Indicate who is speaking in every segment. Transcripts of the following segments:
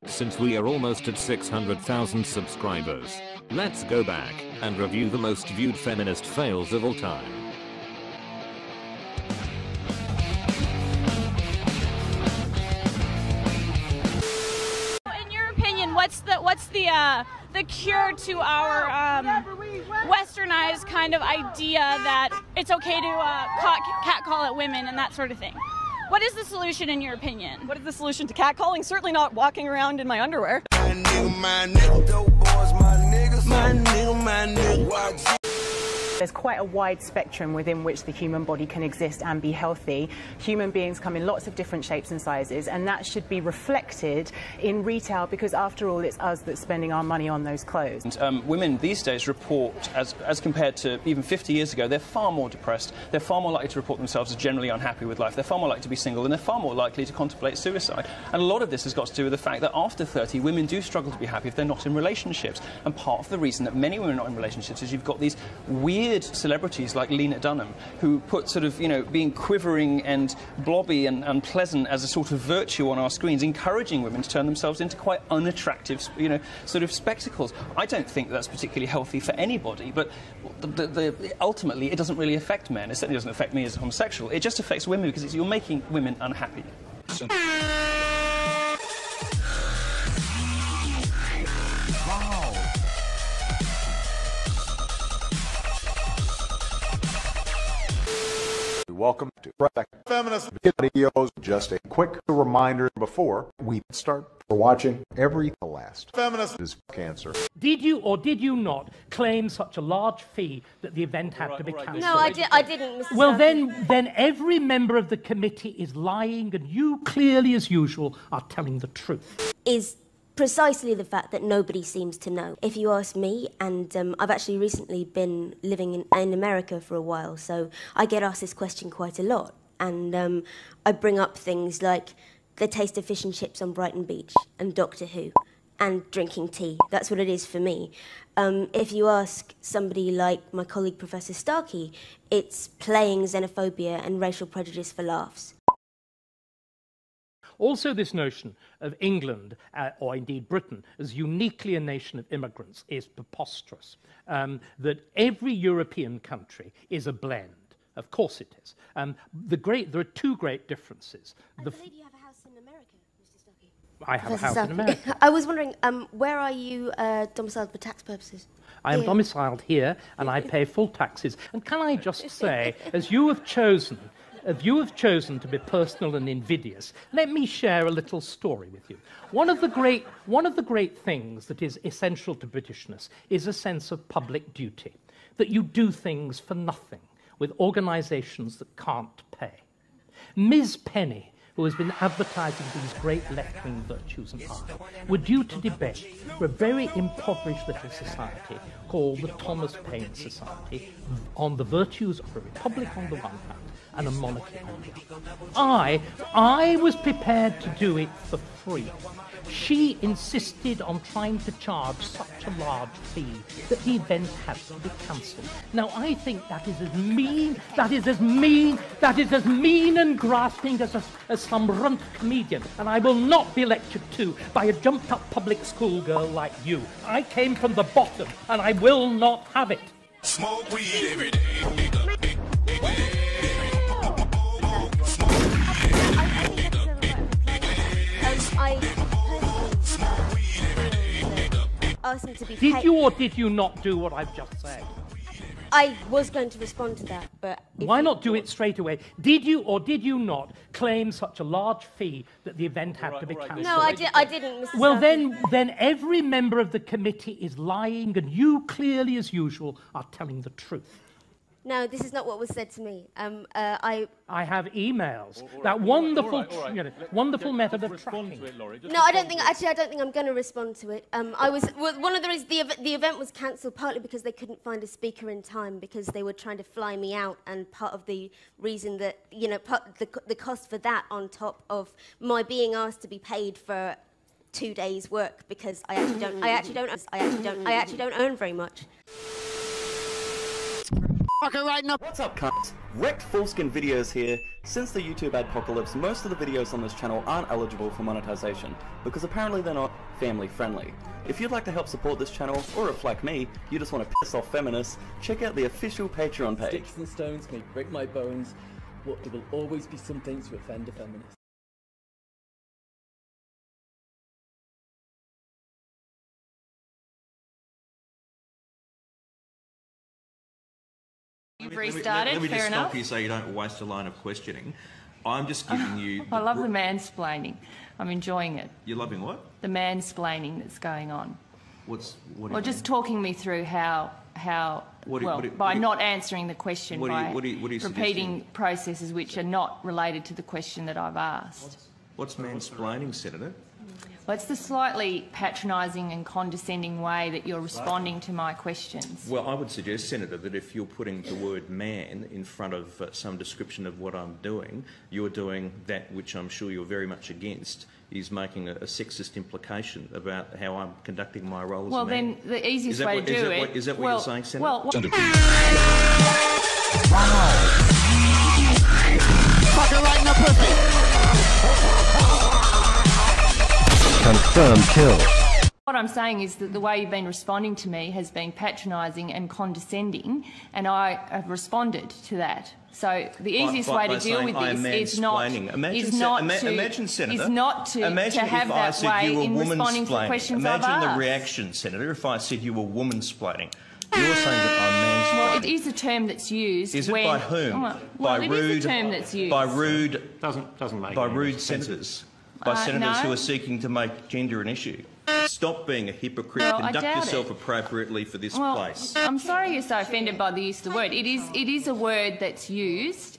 Speaker 1: Since we are almost at 600,000 subscribers, let's go back and review the most viewed feminist fails of all time.
Speaker 2: In your opinion, what's the cure to our westernized kind of idea that it's okay to catcall at women and that sort of thing? What is the solution in your opinion?
Speaker 3: What is the solution to catcalling? Certainly not walking around in my underwear. There's quite a wide spectrum within which the human body can exist and be healthy. Human beings come in lots of different shapes and sizes, and that should be reflected in retail because, after all, it's us that's spending our money on those clothes.
Speaker 4: Women these days report, as compared to even 50 years ago, they're far more depressed, they're far more likely to report themselves as generally unhappy with life, they're far more likely to be single, and they're far more likely to contemplate suicide. And a lot of this has got to do with the fact that after 30, women do struggle to be happy if they're not in relationships. And part of the reason that many women are not in relationships is you've got these weird celebrities like Lena Dunham, who put sort of, being quivering and blobby and unpleasant as a sort of virtue on our screens, encouraging women to turn themselves into quite unattractive, sort of spectacles. I don't think that's particularly healthy for anybody, but ultimately it doesn't really affect men. It certainly doesn't affect me as a homosexual. It just affects women because you're making women unhappy.
Speaker 5: Welcome to Feminist videos. Just a quick reminder before we start for watching every last. Feminist is cancer.
Speaker 6: Did you or did you not claim such a large fee that the event had to be cancelled?
Speaker 7: No, I didn't, Mr.
Speaker 6: Well, then every member of the committee is lying, and you, clearly as usual, are telling the truth.
Speaker 7: Is precisely the fact that nobody seems to know. If you ask me, and I've actually recently been living in America for a while, so I get asked this question quite a lot, and I bring up things like the taste of fish and chips on Brighton Beach, and Doctor Who, and drinking tea. That's what it is for me. If you ask somebody like my colleague Professor Starkey, it's playing xenophobia and racial prejudice for laughs.
Speaker 6: Also, this notion of England, or indeed Britain, as uniquely a nation of immigrants is preposterous. That every European country is a blend. Of course it is. There are two great differences.
Speaker 7: I believe you have a house in America, Mr. Starkey.
Speaker 6: I have a house in America.
Speaker 7: I was wondering, where are you domiciled for tax purposes?
Speaker 6: I am domiciled here, and I pay full taxes. And can I just say, as you have chosen to be personal and invidious, let me share a little story with you. One of the great things that is essential to Britishness is a sense of public duty, that you do things for nothing with organisations that can't pay. Ms. Penny, who has been advertising these great left-wing virtues and art, were due to debate for a very impoverished little society called the Thomas Paine Society on the virtues of a republic on the one hand and a monarchy on the other. I was prepared to do it for free. She insisted on trying to charge such a large fee that the event had to be cancelled. Now, I think that is as mean and grasping as some runt comedian, and I will not be lectured to by a jumped-up public school girl like you. I came from the bottom, and I will not have it.
Speaker 8: Smoke weed every day.
Speaker 6: Did you or did you not do what I've just said?
Speaker 7: I was going to respond to that, but...
Speaker 6: Why not do it straight away? Did you or did you not claim such a large fee that the event had to be cancelled?
Speaker 7: No, I didn't, Mr.
Speaker 6: Well, then every member of the committee is lying, and you, clearly as usual, are telling the truth.
Speaker 7: No, this is not what was said to me.
Speaker 6: I have emails. That wonderful, wonderful method of tracking.
Speaker 7: No, I don't think I'm going to respond to it. One of the reasons the event was cancelled partly because they couldn't find a speaker in time because they were trying to fly me out, and part of the reason that the cost for that on top of my being asked to be paid for 2 days' work because I actually don't earn very much.
Speaker 9: What's up, cunts? Wrecked Fullskin Videos here. Since the YouTube adpocalypse, most of the videos on this channel aren't eligible for monetization, because apparently they're not family friendly. If you'd like to help support this channel, or if like me, you just want to piss off feminists, check out the official Patreon page.
Speaker 10: Sticks and stones may break my bones, but there will always be something to offend a feminist.
Speaker 2: You've restarted,
Speaker 11: let me
Speaker 2: fair
Speaker 11: just
Speaker 2: enough.
Speaker 11: stop you so you don't waste a line of questioning. I'm just giving you...
Speaker 2: I love the mansplaining. I'm enjoying it.
Speaker 11: You're loving what?
Speaker 2: The mansplaining that's going on.
Speaker 11: What do you
Speaker 2: Well, just talking me through how by not answering the question, by repeating processes which are not related to the question that I've asked.
Speaker 11: What's mansplaining, Senator?
Speaker 2: Well, it's the slightly patronising and condescending way that you're responding to my questions.
Speaker 11: Well, I would suggest, Senator, that if you're putting the word man in front of some description of what I'm doing, you're doing that which I'm sure you're very much against, is making a sexist implication about how I'm conducting my role as a man.
Speaker 2: Well, then the easiest way to do it...
Speaker 11: Is that what you're saying, Senator?
Speaker 2: Well,
Speaker 8: Fucking right in the pussy.
Speaker 12: Confirmed kill.
Speaker 2: what I'm saying is that the way you've been responding to me has been patronising and condescending, and I have responded to that. So the easiest way to deal with this is not to have that way in responding to the questions I've asked.
Speaker 11: Imagine the reaction, Senator, if I said you were woman-splaining. You're saying that I'm mansplaining.
Speaker 2: Well, it is a term that's used.
Speaker 11: Is it by whom?
Speaker 2: Well,
Speaker 11: by
Speaker 2: it
Speaker 11: rude,
Speaker 2: is a term that's used.
Speaker 11: By rude,
Speaker 1: doesn't make
Speaker 11: by
Speaker 1: any
Speaker 11: rude
Speaker 1: sense.
Speaker 11: senators, by senators
Speaker 2: no.
Speaker 11: who are seeking to make gender an issue. Stop being a hypocrite.
Speaker 2: Well,
Speaker 11: Conduct
Speaker 2: I doubt
Speaker 11: yourself
Speaker 2: it.
Speaker 11: appropriately for this
Speaker 2: Well,
Speaker 11: place.
Speaker 2: I'm sorry you're so offended by the use of the word. It is a word that's used.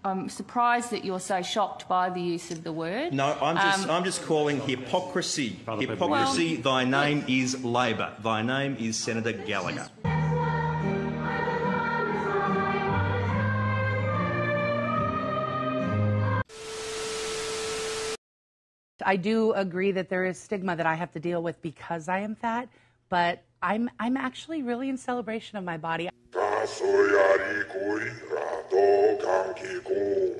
Speaker 2: I'm surprised that you're so shocked by the use of the word.
Speaker 11: No, I'm just calling hypocrisy. Hypocrisy. Thy name is Labor. Thy name is Senator Gallagher.
Speaker 13: I do agree that there is stigma that I have to deal with because I am fat, but I'm actually really in celebration of my body.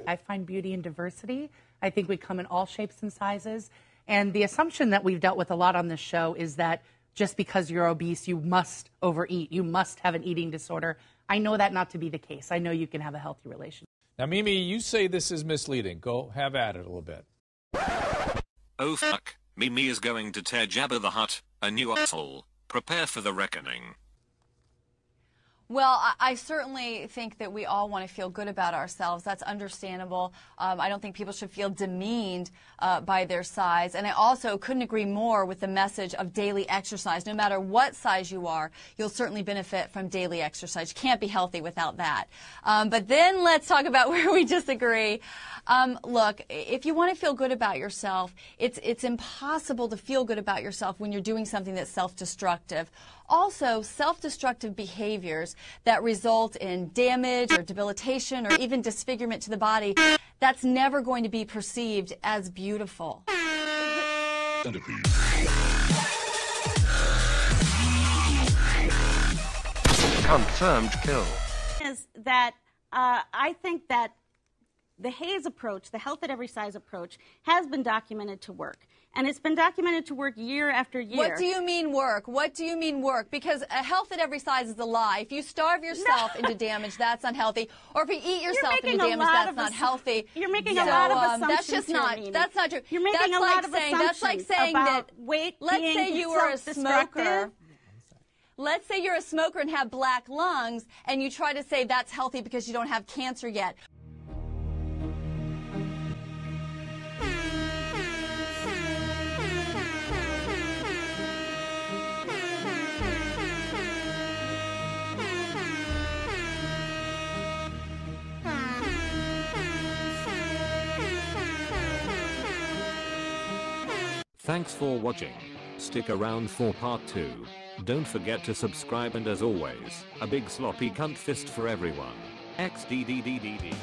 Speaker 13: I find beauty in diversity. I think we come in all shapes and sizes. And the assumption that we've dealt with a lot on this show is that just because you're obese, you must overeat. You must have an eating disorder. I know that not to be the case. I know you can have a healthy relationship.
Speaker 14: Now, Mimi, you say this is misleading. Go have at it a little bit.
Speaker 1: Oh fuck, Mimi is going to tear Jabba the Hutt a new asshole. Prepare for the reckoning.
Speaker 15: Well, I certainly think that we all want to feel good about ourselves. That's understandable. I don't think people should feel demeaned by their size. And I also couldn't agree more with the message of daily exercise. No matter what size you are, you'll certainly benefit from daily exercise. You can't be healthy without that. But then let's talk about where we disagree. Look, if you want to feel good about yourself, it's impossible to feel good about yourself when you're doing something that's self-destructive. Also, self-destructive behaviors that result in damage or debilitation or even disfigurement to the body, that's never going to be perceived as beautiful.
Speaker 12: Confirmed kill.
Speaker 16: Is that I think that the Hayes approach, the health at every size approach, has been documented to work. And it's been documented to work year after year.
Speaker 15: What do you mean work? What do you mean work? Because a health at every size is a lie. If you starve yourself into damage, that's unhealthy. Or if you eat yourself into damage, that's not healthy.
Speaker 16: You're making a lot of assumptions.
Speaker 15: That's just not. That's not true.
Speaker 16: You're making a lot of assumptions.
Speaker 15: That's like saying
Speaker 16: about
Speaker 15: that.
Speaker 16: Weight
Speaker 15: let's
Speaker 16: being
Speaker 15: say you were a smoker.
Speaker 16: self-destructive.
Speaker 15: Let's say you're a smoker and have black lungs, and you try to say that's healthy because you don't have cancer yet.
Speaker 1: Thanks for watching. Stick around for part 2. Don't forget to subscribe, and as always, a big sloppy cunt fist for everyone. XDDDDD.